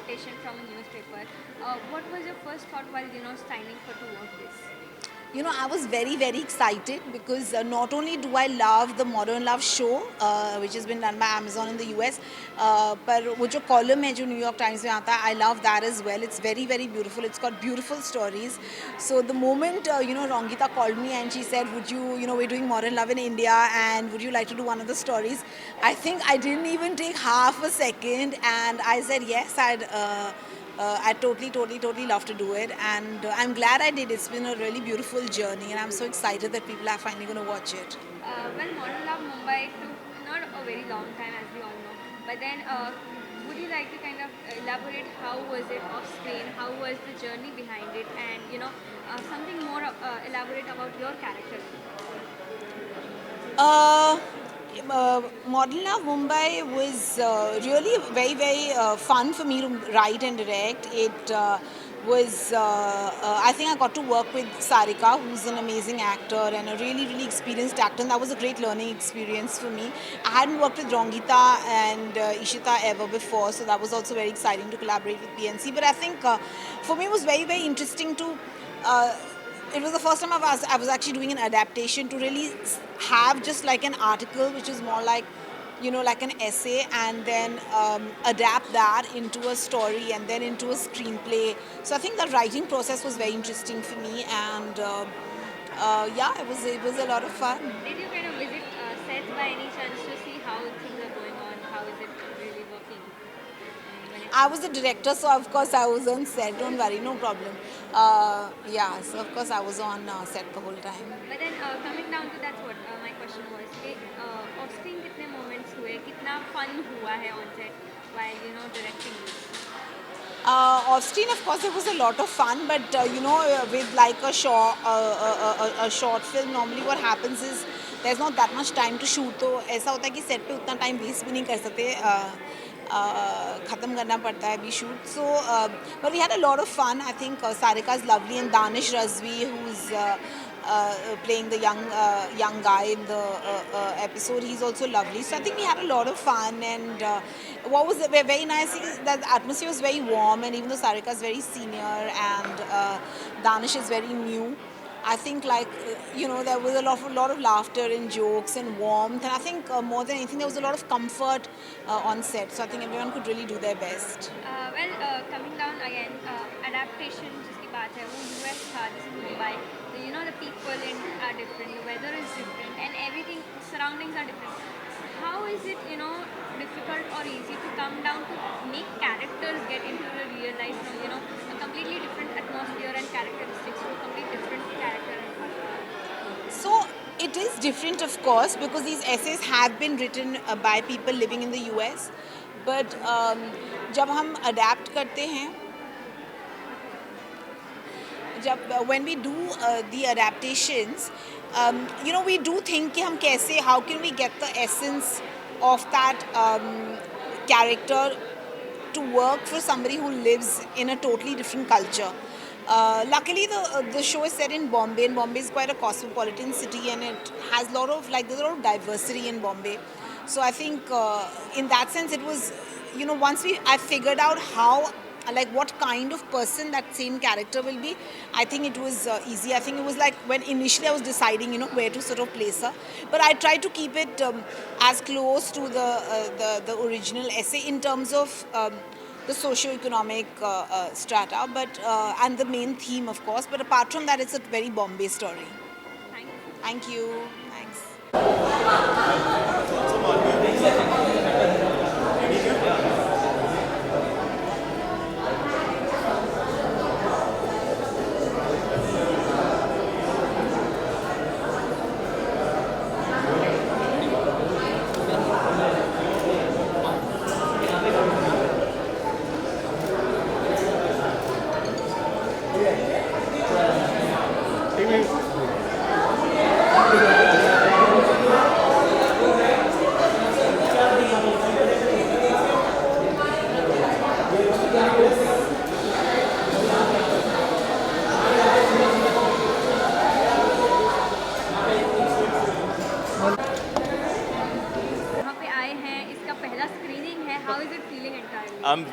adaptation from a newspaper. What was your first thought while signing for to work this? I was very, very excited because not only do I love the Modern Love show, which has been done by Amazon in the US, पर वो जो column है जो New York Times में आता है, I love that as well. It's very, very beautiful. It's got beautiful stories. So the moment, Rongita called me and she said, would you, we're doing Modern Love in India and would you like to do one of the stories? I think I didn't even take half a second and I said, yes, I totally, totally, totally love to do it, and I'm glad I did. It's been a really beautiful journey, and I'm so excited that people are finally going to watch it. Well, Modern Love Mumbai took not a very long time, as we all know. But then, would you like to kind of elaborate how was it off screen? How was the journey behind it? And something more elaborate about your character. Uh, Model Love Mumbai was really very, very fun for me to write and direct. It I think I got to work with Sarika, who's an amazing actor and a really, really experienced actor, and that was a great learning experience for me. I hadn't worked with Rongita and Ishita ever before, so that was also very exciting to collaborate with PNC. But I think for me it was very, very interesting to. It was the first time I was actually doing an adaptation to really have just like an article which is more like like an essay, and then adapt that into a story and then into a screenplay. So I think the writing process was very interesting for me, and yeah, it was a lot of fun. Did you kind of visit sets by any chance to see how things are going on? How is it really working? I was the director, so of course I was on set. Don't worry, no problem. Yeah, so of course I was on set the whole time. But then coming down to that's what my question was कि off screen कितने moments हुए कितना fun हुआ है on set while directing this. Off screen, of course, it was a lot of fun, but with like a short film, normally what happens is there's not that much time to shoot. तो ऐसा होता है कि set पे उतना time waste भी नहीं कर सकते. ख़त्म करना पड़ता है अभी shoot. So, but we had a lot of fun. I think Sarika is lovely, and Danish Razvi, who's playing the young guy in the episode. He's also lovely. So I think we had a lot of fun, and what was very nice is that the atmosphere was very warm, and even though Sarika is very senior and Danish is very new, I think there was a lot of laughter and jokes and warmth, and I think more than anything there was a lot of comfort on set. So I think everyone could really do their best. Coming down again, adaptation जिसकी बात है वो US था, this is Mumbai. The people are different, the weather is different, and everything surroundings are different. How is it difficult or easy to come down to make characters get into the real life from a completely different atmosphere and characteristics to a completely different character? So it is different, of course, because these essays have been written by people living in the US. But जब हम adapt करते हैं, when we do the adaptations, we do think कि हम कैसे, how can we get the essence of that character to work for somebody who lives in a totally different culture. Luckily, the show is set in Bombay, and Bombay is quite a cosmopolitan city, and it has there's a lot of diversity in Bombay. So I think in that sense, it was, once I figured out how, like what kind of person that same character will be, I think it was easy. I think it was like when initially I was deciding, where to sort of place her, but I tried to keep it as close to the original essay in terms of the socio-economic strata, but and the main theme, of course. But apart from that, it's a very Bombay story. Thank you. Thank you. Thanks.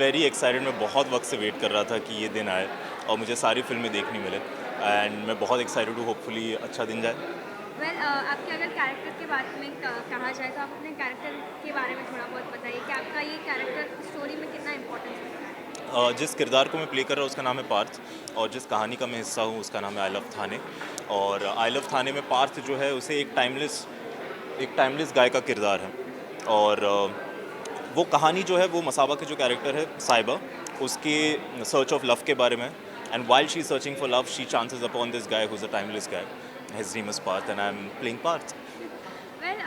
Very excited. मैं बहुत वक्त से wait कर रहा था कि ये दिन आए और मुझे सारी फिल्में देखने मिले एंड मैं बहुत एक्साइटेड हूँ. होपफुली अच्छा दिन जाए. वेल आपके अगर कैरेक्टर के बारे में कहा जाए तो आप अपने कैरेक्टर के बारे में थोड़ा बहुत बताइए कि आपका ये कैरेक्टर स्टोरी में कितना इम्पोर्टेंस रखता है. जिस किरदार को मैं प्ले कर रहा हूँ उसका नाम है पार्थ और जिस कहानी का मैं हिस्सा हूँ उसका नाम है आई लव थाने. और आई लव थाने में पार्थ जो है उसे एक टाइमलेस गाय का किरदार है. और वो कहानी जो है वो मसाबा के जो कैरेक्टर है साइबा उसके सर्च ऑफ लव के बारे में. And while she searching for love she chances upon this guy who is a timeless guy. His name is Parth and I'm playing Parth. Well,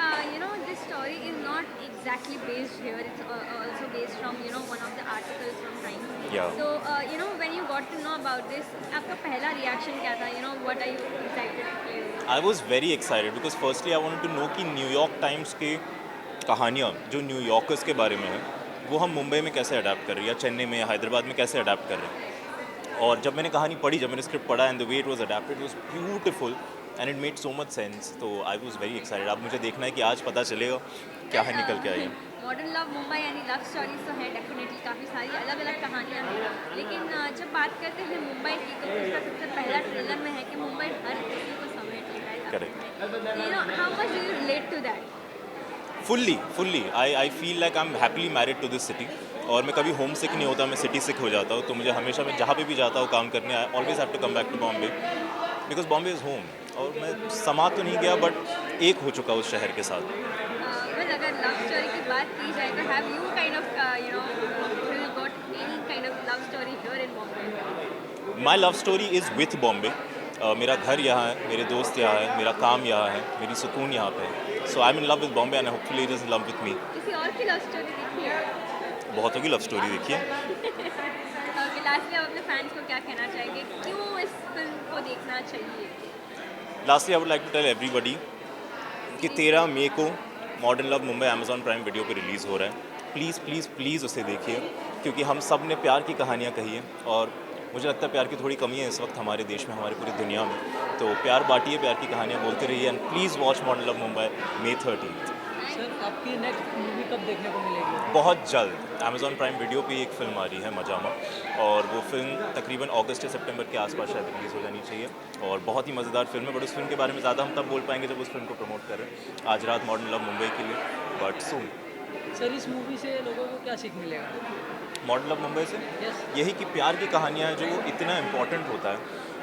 this story is not exactly based here. It's also based from, one of the articles from Times. Yeah. So, when you got to know about this, आपका पहला reaction क्या था? What are you excited to play? I was very excited because firstly I wanted to know कि New York times के कहानियाँ जो New Yorkers के बारे में है वो हम मुंबई में कैसे अडाप्ट कर रहे हैं या चेन्नई में या हैदराबाद में कैसे अडाप्ट कर रहे हैं. और जब मैंने कहानी पढ़ी, जब मैंने स्क्रिप्ट पढ़ा and the way it was adapted was beautiful and it made so much sense. तो आई वाज वेरी एक्साइटेड. अब मुझे देखना है कि आज पता चलेगा क्या है निकल के आई है. मॉडर्न लव मुंबई यानी लव स्टोरीज तो है डेफिनेटली, काफ़ी सारी अलग अलग कहानियाँ हैं. लेकिन जब बात करते हैं मुंबई की तो उसका सबसे पहला ट्रेलर में है कि मुंबई हर किसी को समेट लेता है. Correct. How much do you relate to that? Fully I feel like I am happily married to this city. और मैं कभी होम सिक नहीं होता, मैं सिटी सिक हो जाता हूँ. तो मुझे हमेशा मैं जहाँ पे भी जाता हूँ काम करने, I always have to come back to Bombay because Bombay is home. और मैं समा तो नहीं गया बट एक हो चुका उस शहर के साथ. Well, अगर लव स्टोरी की बात की जाए तो have you kind of got any kind of love story here in Bombay? My love story is with Bombay. मेरा घर यहाँ है, मेरे दोस्त यहाँ है, मेरा काम यहाँ है, मेरी सुकून यहाँ पे है. So I am in love with Bombay and hopefully it is in love with me. किसी और की लव स्टोरी देखी है? बहुतों की लव स्टोरी देखी है. लास्टली आप अपने फैंस को क्या कहना चाहेंगे, क्यों इस फिल्म को देखना चाहिए? Lastly I would like to tell everybody कि 13 मई को Modern Love Mumbai Amazon Prime Video पे रिलीज़ हो रहा है. प्लीज़ प्लीज़ प्लीज़ उसे देखिए क्योंकि हम सब ने प्यार की कहानियाँ कही हैं और मुझे लगता है प्यार की थोड़ी कमी है इस वक्त हमारे देश में, हमारी पूरी दुनिया में. तो प्यार बांटिए, प्यार की कहानियाँ बोलते रहिए and please watch modern Love Mumbai May 13th. Sir आपकी नेक्स्ट मूवी कब देखने को मिलेगी? बहुत जल्द अमेजॉन प्राइम वीडियो पे एक फ़िल्म आ रही है मजामा और वो फिल्म तकरीबन अगस्त या सितंबर के आसपास शायद रिलीज़ हो जानी चाहिए. और बहुत ही मज़ेदार फिल्म है बट उस फिल्म के बारे में ज़्यादा हम तब बोल पाएंगे जब उस फिल्म को प्रमोट करें. आज रात मॉडर्न लव मुंबई के लिए बट सून. सर इस मूवी से लोगों को क्या सीख मिलेगा? मॉडर्न लव मुंबई से यस. यही कि प्यार की कहानियाँ हैं जो वो इतना इम्पॉर्टेंट होता है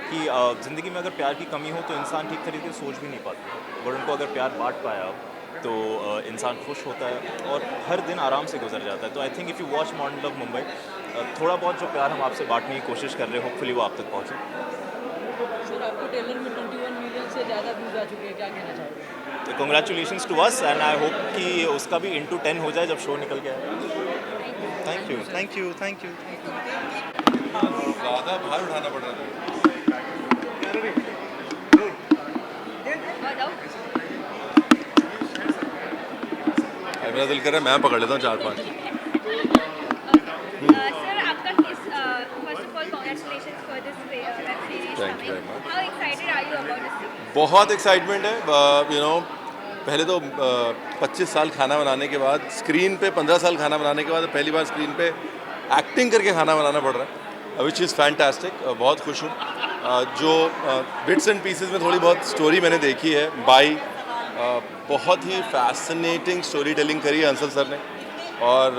कि ज़िंदगी में अगर प्यार की कमी हो तो इंसान ठीक तरीके से सोच भी नहीं पाता. और उनको अगर प्यार बांट पाया तो इंसान खुश होता है और हर दिन आराम से गुजर जाता है. तो I think if you watch modern Love Mumbai थोड़ा बहुत जो प्यार हम आपसे बांटने की कोशिश कर रहे हैं होपफुली वो आप तक पहुँचे. सर आपके ट्रेलर में 21 मिलियन से ज़्यादा व्यूज आ चुके हैं, क्या कहना चाहोगे? तो congratulations to us and I hope कि उसका भी इंटू 10 हो जाए जब शो निकल के आए. Thank you thank you thank you. ज़्यादा भार उठाना पड़ रहा था. बताओ. मेरा दिल कर रहा है मैं पकड़ लेता हूँ 4-5. सर आपका किस first of all congratulations for this web series. Thank you very much. How excited are you about this series? बहुत एक्साइटमेंट है. पहले तो 25 साल खाना बनाने के बाद स्क्रीन पे 15 साल खाना बनाने के बाद पहली बार स्क्रीन पे एक्टिंग करके खाना बनाना पड़ रहा है विच इज़ फैंटास्टिक. बहुत खुश हूँ. जो बिट्स एंड पीसेस में थोड़ी बहुत स्टोरी मैंने देखी है बाई बहुत ही फैसिनेटिंग स्टोरी टेलिंग करी है अंसल सर ने और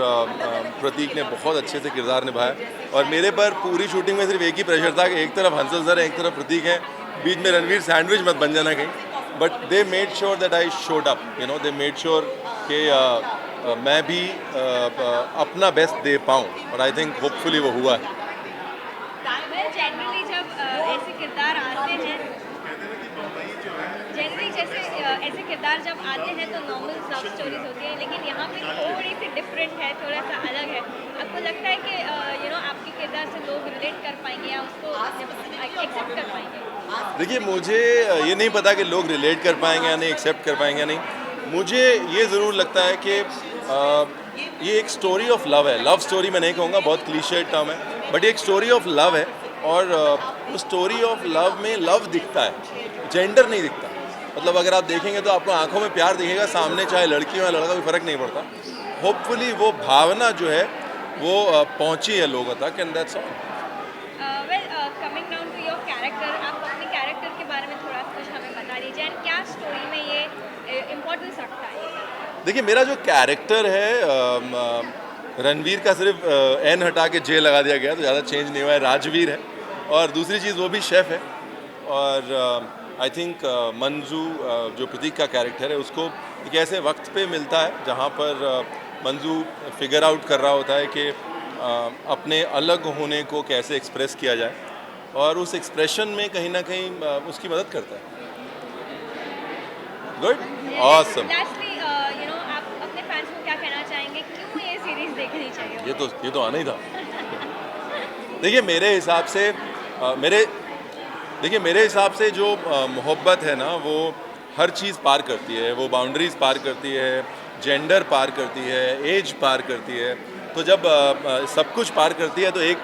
प्रतीक ने बहुत अच्छे से किरदार निभाया. और मेरे पर पूरी शूटिंग में सिर्फ एक ही प्रेशर था कि एक तरफ हंसल सर है एक तरफ प्रतीक है, बीच में रणवीर सैंडविच मत बन जाना कहीं. But they made sure that I showed up. They made sure कि मैं भी अपना बेस्ट दे पाऊँ और आई थिंक होपफुली वो हुआ है. जनरली जब ऐसे किरदार आते हैं ऐसे किरदार जब आते हैं तो नॉर्मल लव स्टोरीज होती हैं लेकिन यहाँ पे थोड़ी सी डिफरेंट है, थोड़ा सा अलग है. आपको लगता है कि आपके किरदार से लोग रिलेट कर पाएंगे या उसको एक्सेप्ट कर पाएंगे? देखिए मुझे ये नहीं पता कि लोग रिलेट कर पाएंगे या नहीं, एक्सेप्ट कर पाएंगे या नहीं. मुझे ये ज़रूर लगता है कि ये एक स्टोरी ऑफ लव है. लव स्टोरी मैं नहीं कहूँगा, बहुत क्लीशे टर्म है, बट ये एक स्टोरी ऑफ लव है. और उस स्टोरी ऑफ लव में लव दिखता है, जेंडर नहीं दिखता. मतलब अगर आप देखेंगे तो आपको आंखों में प्यार दिखेगा, सामने चाहे लड़की हो या लड़का कोई फ़र्क नहीं पड़ता. होपफुली वो भावना जो है वो पहुंची है लोगों तक, and that's all. Coming down to your character, आप अपने कैरेक्टर के बारे में थोड़ा कुछ हमें बता दीजिए एंड क्या स्टोरी में ये इम्पोर्टेंस रखता है. देखिए, मेरा जो कैरेक्टर है, रणवीर का सिर्फ एन हटा के जे लगा दिया गया, तो ज़्यादा चेंज नहीं हुआ है. राजवीर है, और दूसरी चीज़ वो भी शेफ़ है. और आई थिंक मंजू, जो प्रतीक का कैरेक्टर है, उसको एक ऐसे वक्त पे मिलता है जहाँ पर मंजू फिगर आउट कर रहा होता है कि अपने अलग होने को कैसे एक्सप्रेस किया जाए, और उस एक्सप्रेशन में कहीं ना कहीं उसकी मदद करता है. Good, awesome. लास्टली आप अपने फैंस को क्या कहना चाहेंगे, क्यों ये सीरीज देखनी चाहिए? ये तो आना ही था. देखिए, मेरे हिसाब से जो मोहब्बत है ना, वो हर चीज़ पार करती है. वो बाउंड्रीज पार करती है, जेंडर पार करती है, एज पार करती है. तो जब सब कुछ पार करती है, तो एक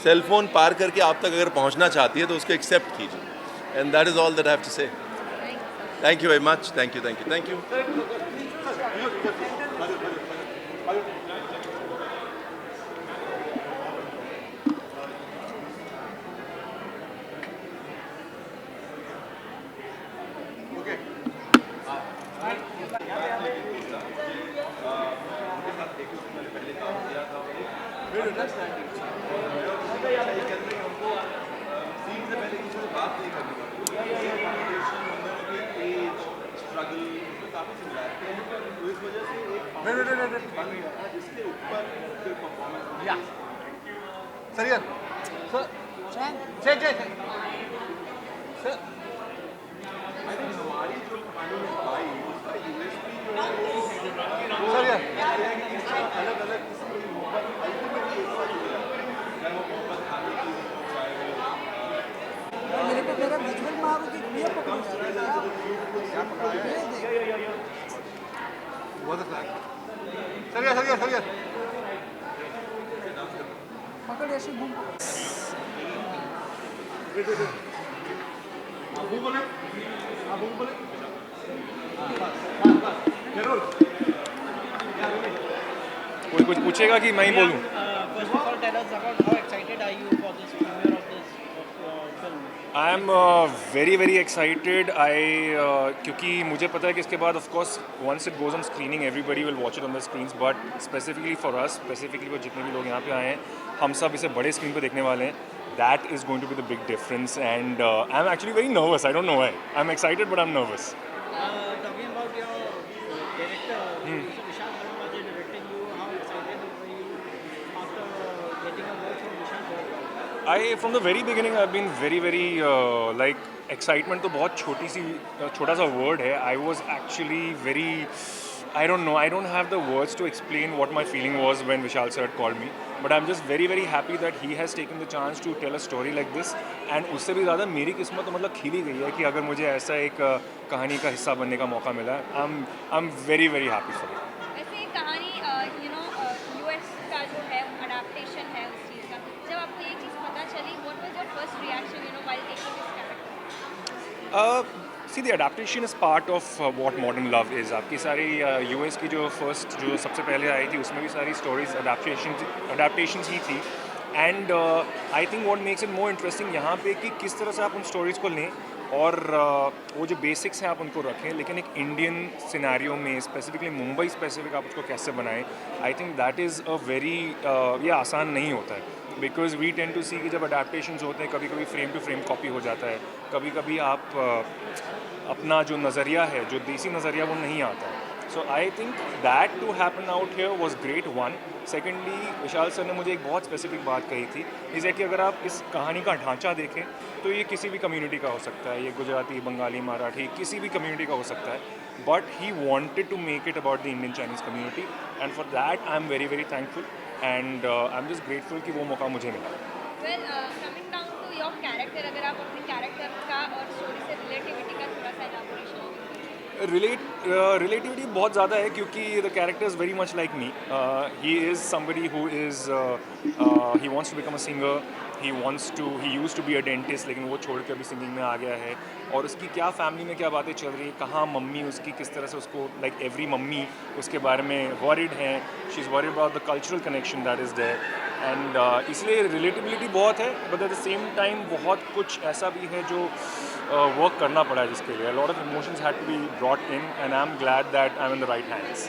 सेल फोन पार करके आप तक अगर पहुंचना चाहती है, तो उसको एक्सेप्ट कीजिए. And that is all that I have to say. Thank you very much. Thank you. Sir, Jay. Sir. Sir, मेरे को मेरा विजुअल मारूंगी, ये पकड़ूंगा. क्या पकड़ा? बहुत अच्छा. सर. पकड़ ऐसे घूम. कोई कुछ पूछेगा कि मैं ही बोलूं? First of all, tell us about how excited are you for this premiere of this film? I am very very excited. क्योंकि मुझे पता है कि इसके बाद of course once it goes on screening everybody will watch it on the screens, but specifically for us, specifically वो जितने भी लोग यहाँ पे आए हैं, हम सब इसे बड़े स्क्रीन पे देखने वाले हैं. That is going to be the big difference, and I am actually very nervous. I don't know why. I am excited but I am nervous. Talking about your character, Vishal Sharma is directing you. How excited were you after getting a word from Vishal Sharma? From the very beginning I've been very like excitement तो बहुत छोटा सा word है. I was actually very, I don't know, I don't have the words to explain what my feeling was when Vishal sir had called me, but I'm just very happy that he has taken the chance to tell a story like this. And उससे भी ज़्यादा मेरी किस्मत तो मतलब खिली गई है कि अगर मुझे ऐसा एक कहानी का हिस्सा बनने का मौका मिला है. I'm very happy for it. वैसे ये कहानी यूएस का जो है अडाप्टेशन है उस चीज़ का, जब आपको ये चीज़ पता चली, what was your first reaction while taking this character? See, the adaptation is part of what modern love is. आपकी सारी US की जो सबसे पहले आई थी, उसमें भी सारी स्टोरीज अडेप्टेशंस ही थी. And I think what makes it more interesting यहाँ पे कि किस तरह से आप उन स्टोरीज़ को लें और वो जो बेसिक्स हैं आप उनको रखें, लेकिन एक इंडियन सिनेरियो में, स्पेसिफिकली मुंबई स्पेसिफिक आप उसको कैसे बनाएं. आई think that is a very, ये आसान नहीं होता है. बिकॉज वी टेंड टू सी कि जब अडेप्टेशंस होते हैं, कभी कभी फ्रेम टू फ्रेम कॉपी हो जाता है, कभी कभी आप अपना जो नज़रिया है, जो देसी नज़रिया, वो नहीं आता है. So I think that to happen out here was great. One, secondly Vishal sir ने मुझे एक बहुत स्पेसिफिक बात कही थी, इसे कि अगर आप इस कहानी का ढांचा देखें तो ये किसी भी कम्युनिटी का हो सकता है, ये गुजराती, बंगाली, मराठी, किसी भी कम्युनिटी का हो सकता है. But he wanted to make it about the Indian Chinese community, and for that I am very thankful, and I am just grateful कि वो मौका मुझे मिला. Well, coming down to your character, अगर आप अपने कैरेक्टर का और स्टोरी से रिलेटिविटी का थोड़ा सा एलाबोरेशन रिलेटिविटी बहुत ज़्यादा है क्योंकि the character is very much like me. He is somebody who is he wants to become a singer. He used to be a dentist, लेकिन वो छोड़ के अभी सिंगिंग में आ गया है. और उसकी क्या फैमिली में क्या बातें चल रही है, कहाँ मम्मी उसकी किस तरह से उसको लाइक एवरी मम्मी उसके बारे में वरीड है. She is worried about the cultural connection that is there. And इसलिए रिलेटिबिलिटी बहुत है, but at the same time बहुत कुछ ऐसा भी है जो वर्क करना पड़ा है जिसके लिए. Lot of emotions had to be brought in and I am glad that I am in the right hands.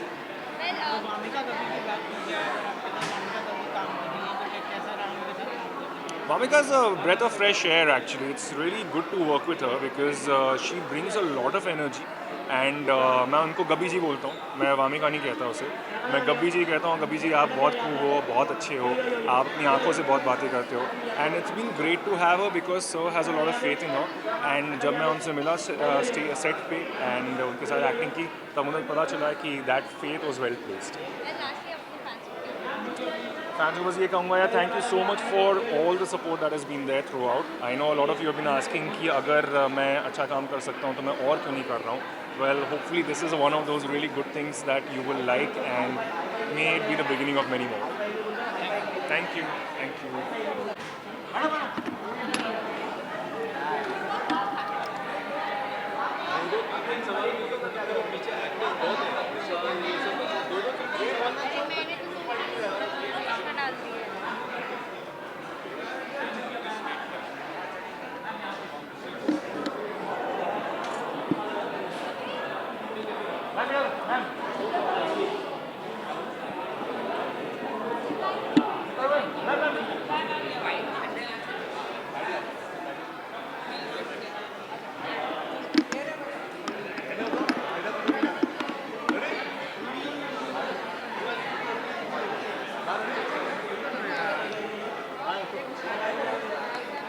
Well, Wamiqa कभी की बात की जाए, अगर आपके साथ वामिका कभी काम कर रही है तो कैसा रहा उनके साथ काम करना? Vamika is a breath of fresh air actually. It's really good to work with her because she brings a lot of energy. And मैं उनको गब्बी जी बोलता हूँ, मैं वामिका नहीं कहता उसे, मैं गब्बी जी कहता हूँ. गब्बी जी आप बहुत खूब हो, बहुत अच्छे हो, आप अपनी आंखों से बहुत बातें करते हो. And it's been great to have her because sir has a lot of faith in her. And जब मैं उनसे मिला सेट पे एंड उनके साथ एक्टिंग की, तब मुझे पता चला कि that faith was well placed. lastly, अपने fans को क्या फैंस को बस ये कहूँगा यार, thank you so much for all the support that has been there throughout. I know a lot of you have been asking कि अगर मैं अच्छा काम कर सकता हूँ तो मैं और क्यों नहीं कर रहा हूँ. Well, hopefully this is one of those really good things that you will like and may it be the beginning of many more. Thank you. Thank you. मैंने तो डाल दिया.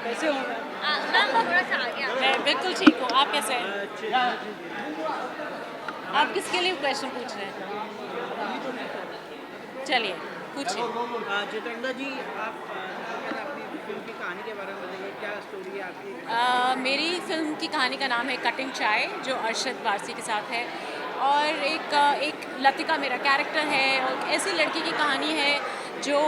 कैसे हो? मैम थोड़ा सा आ गया. मैं बिल्कुल ठीक हूँ. आप कैसे हैं? आप किसके लिए क्वेश्चन पूछ रहे हैं? चलिए पूछिए. जितेंद्र जी, आप अपनी फिल्म की कहानी के बारे में बताइए, क्या स्टोरी है आपकी? मेरी फिल्म की कहानी का नाम है कटिंग चाय, जो अरशद वारसी के साथ है. और एक लतिका मेरा कैरेक्टर है, और ऐसी लड़की की कहानी है जो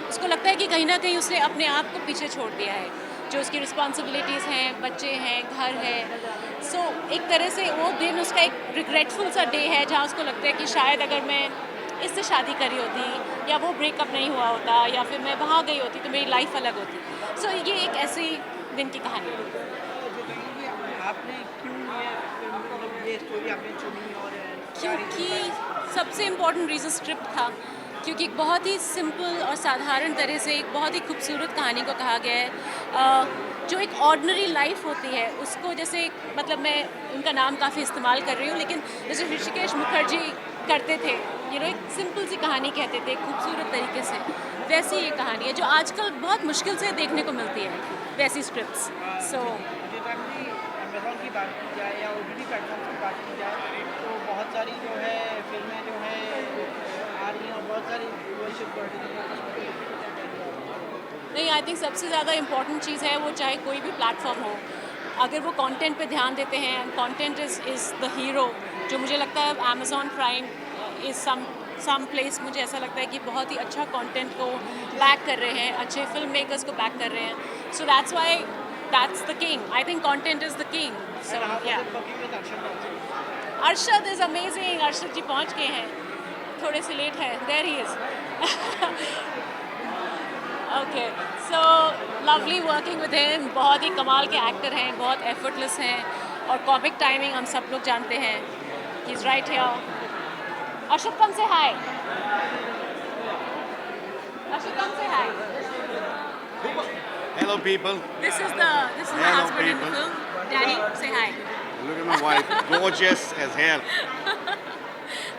उसको लगता है कि कहीं ना कहीं उसने अपने आप को पीछे छोड़ दिया है. जो उसकी रिस्पॉन्सिबिलिटीज़ हैं, बच्चे हैं, घर है. सो एक तरह से वो दिन उसका एक रिग्रेटफुल सा डे है जहाँ उसको लगता है कि शायद अगर मैं इससे शादी करी होती, या वो ब्रेकअप नहीं हुआ होता, या फिर मैं वहाँ गई होती तो मेरी लाइफ अलग होती. सो ये एक ऐसी दिन की कहानी है. जितेंद्र जी, आपने क्यों ये फिल्म, मतलब ये स्टोरी आपने चुनी और क्योंकि सबसे इम्पोर्टेंट रीज़न स्क्रिप्ट था. क्योंकि एक बहुत ही सिंपल और साधारण तरह से एक बहुत ही खूबसूरत कहानी को कहा गया है. जो एक ऑर्डिनरी लाइफ होती है उसको, जैसे मतलब मैं उनका नाम काफ़ी इस्तेमाल कर रही हूँ, लेकिन जैसे ऋषिकेश मुखर्जी करते थे, एक सिंपल सी कहानी कहते थे खूबसूरत तरीके से, वैसी ये कहानी है जो आजकल बहुत मुश्किल से देखने को मिलती है, वैसी स्क्रिप्ट्स. सो जितेंद्र जी, अमेज़ॉन की बात की जाए या OTT प्लेटफॉर्म की बात की जाए तो बहुत सारी जो है फिल्में जो है आ रही हैं और बहुत सारी व्यूअरशिप बढ़ रही है. नहीं, आई थिंक सबसे ज़्यादा इम्पॉर्टेंट चीज़ है वो, चाहे कोई भी प्लेटफॉर्म हो, अगर वो कंटेंट पे ध्यान देते हैं. Content is the hero. जो मुझे लगता है Amazon Prime is some place, मुझे ऐसा लगता है कि बहुत ही अच्छा कंटेंट को बैक कर रहे हैं, अच्छे फिल्म मेकर्स को बैक कर रहे हैं. So that's why that's the king. I think content is the king. So ya, Arshad is amazing. Arshad ji पहुंच गए हैं, थोड़े से लेट है. There he is. Okay, so lovely working with him. बहुत ही कमाल के एक्टर हैं, बहुत एफर्टलेस हैं, और कॉमिक टाइमिंग हम सब लोग जानते हैं. He is right here. Arshad, come say hi. Arshad, come say hi. Hello, people. This is my Hello, husband in the people. film. Danny, say hi. Look at my wife, gorgeous as hell.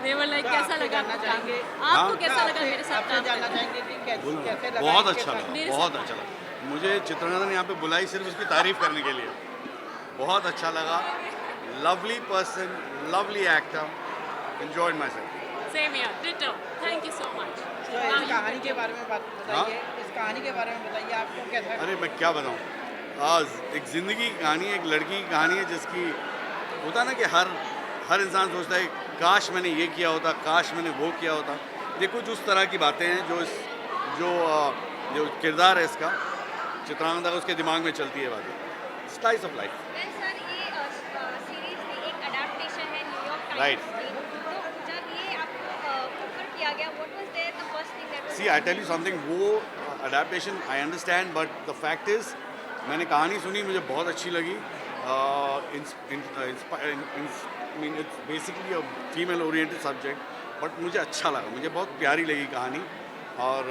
They were like, कैसा लगा आपको काम? चाहेंगे? आपको कैसा लगा मेरे साथ आपसे काम जानना करके? चाहेंगे कि कैसे लगा, बहुत इनके अच्छा साथ? लगा, मेरे बहुत साथ- अच्छा लगा. मुझे चित्रनंदन यहाँ पे बुलाई सिर्फ उसकी तारीफ करने के लिए. बहुत अच्छा लगा. Lovely person, lovely actor. Enjoyed myself. Same here. Ditto. Thank you so much. तो Now इस you कहानी के continue. बारे में बात बताइए. इस कहानी के बारे में बताइए, आपको कैसा? अरे मैं क्या बताऊँ. आज एक ज़िंदगी की कहानी है, एक लड़की की कहानी है जिसकी होता ना कि हर हर इंसान सोचता है काश मैंने ये किया होता, काश मैंने वो किया होता। ये कुछ उस तरह की बातें हैं जो किरदार है इसका, चित्रांगदा उसके दिमाग में चलती है बातें। Slice of life. Well sir, ये सीरीज में एक अडेप्टेशन है न्यूयॉर्क Right. टाइम्स की। तो जब ये आपको ऑफर किया गया, what was there the first thing that was see I tell you something, वो adaptation I understand, but the fact is मैंने कहानी सुनी, मुझे बहुत अच्छी लगी। It's basically a female oriented subject, but मुझे अच्छा लगा, मुझे बहुत प्यारी लगी कहानी। और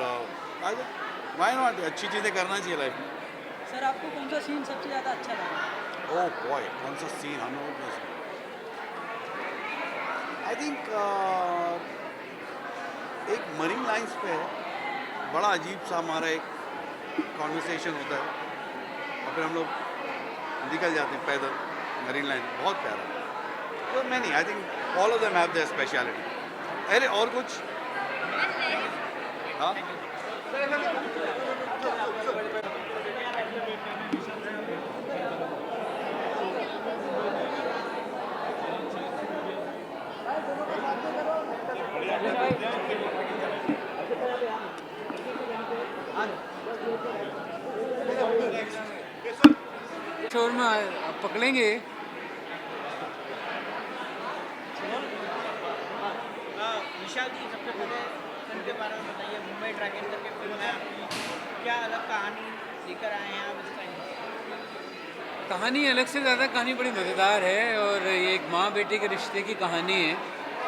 व्हाई नॉट, अच्छी चीज़ें करना चाहिए लाइफ में। सर आपको कौन सा सीन सबसे ज़्यादा अच्छा लगा? ओह बॉय, कौन सा सीन हम लोगों ने? आई थिंक एक मरीन लाइंस पे है, बड़ा अजीब सा हमारा एक कॉन्वर्सेशन होता है और फिर हम लोग निकल जाते हैं पैदल मरीन लाइन, बहुत प्यारा। तो मैं नहीं, I think all of them have their speciality. अरे और कुछ? हाँ शोर में पकड़ेंगे। विशाल जी, सबसे पहले फिल्म के बारे में बताइए। मुंबई ड्रैगन करके फिल्म है आपकी, क्या अलग कहानी लेकर आए हैं आप इस टाइम? कहानी अलग से ज़्यादा कहानी बड़ी मज़ेदार है और ये एक माँ बेटे के रिश्ते की कहानी है।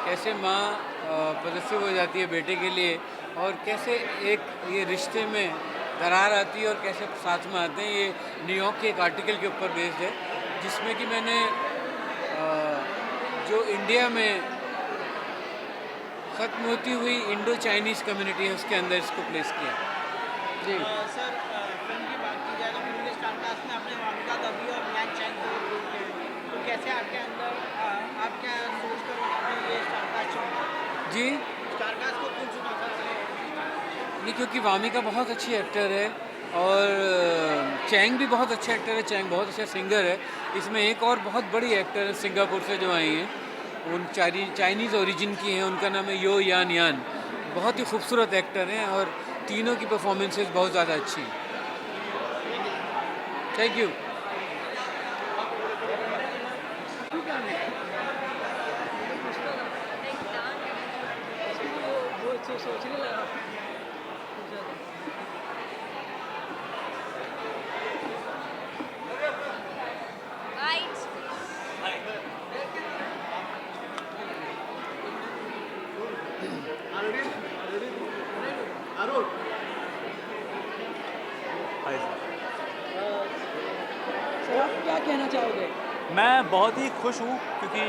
कैसे माँ पॉजिटिव हो जाती है बेटे के लिए और कैसे एक ये रिश्ते में दरार आती है और कैसे साथ में आते हैं। ये न्यूयॉर्क के एक आर्टिकल के ऊपर बेस्ड है, जिसमें कि मैंने जो इंडिया में ख़त्म होती हुई इंडो चाइनीज़ कम्युनिटी है उसके अंदर इसको प्लेस किया। जी सर, फिल्म की बात की जाए तो फिल्म के स्टार कास्ट में आपने वामिका दवी और मियां चैंग को रोल किया है। तो कैसे आपके अंदर आप क्या सोच कर आपने ये स्टार कास्ट चुना? जी स्टार कास्ट को क्यों चुना सर? नहीं, क्योंकि वामिका बहुत अच्छी एक्टर है और चैंग भी बहुत अच्छा एक्टर है, चैंग बहुत अच्छा सिंगर है। इसमें एक और बहुत बड़ी एक्टर है सिंगापुर से जो आई हैं, उन चाइनीज़ ओरिजिन की हैं, उनका नाम है यो यान यान। बहुत ही खूबसूरत एक्टर हैं और तीनों की परफॉर्मेंसेस बहुत ज़्यादा अच्छी हैं। Thank you. सोचने लगा सर, आप क्या कहना चाहोगे? मैं बहुत ही खुश हूँ क्योंकि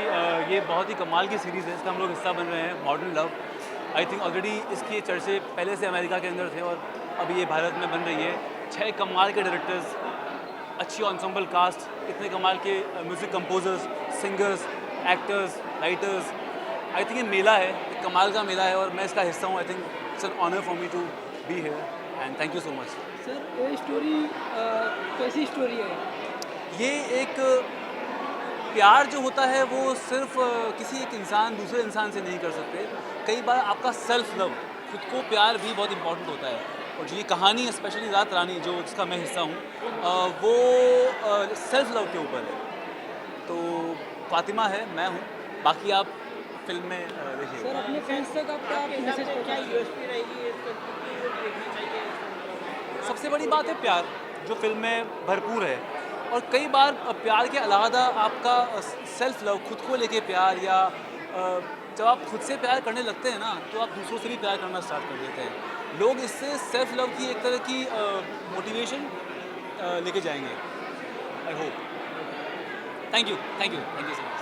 ये बहुत ही कमाल की सीरीज़ है, इसका हम लोग हिस्सा बन रहे हैं। Modern love, I think already इसके चर्चे पहले से अमेरिका के अंदर थे और अभी ये भारत में बन रही है। 6 कमाल के डायरेक्टर्स, अच्छी ऑन्सेम्बल कास्ट, इतने कमाल के music composers, singers, actors, writers. I think ये मेला है, एक कमाल का मेला है और मैं इसका हिस्सा हूँ। I think it's an honour for me to be here and thank you so much. Sir, ये स्टोरी कैसी स्टोरी है? ये एक प्यार जो होता है वो सिर्फ किसी एक इंसान दूसरे इंसान से नहीं कर सकते। कई बार आपका सेल्फ लव, खुद को प्यार भी बहुत इम्पोर्टेंट होता है। और जो ये कहानी है, स्पेशली रात रानी जो जिसका मैं हिस्सा हूँ, वो सेल्फ लव के ऊपर है। तो फातिमा है, मैं हूँ, बाकी आप फिल्म में देखिए। सर, अपने फैंस तक आप क्या मैसेज क्या यूएसपी रहेगी इस फिल्म की, वो देखनी चाहिए? सबसे बड़ी बात है प्यार, जो फिल्म में भरपूर है। और कई बार प्यार के अलावा आपका सेल्फ लव, खुद को लेके प्यार, या जब आप खुद से प्यार करने लगते हैं ना, तो आप दूसरों से भी प्यार करना स्टार्ट कर देते हैं। लोग इससे सेल्फ लव की एक तरह की मोटिवेशन लेके जाएंगे, I hope. Thank you so much.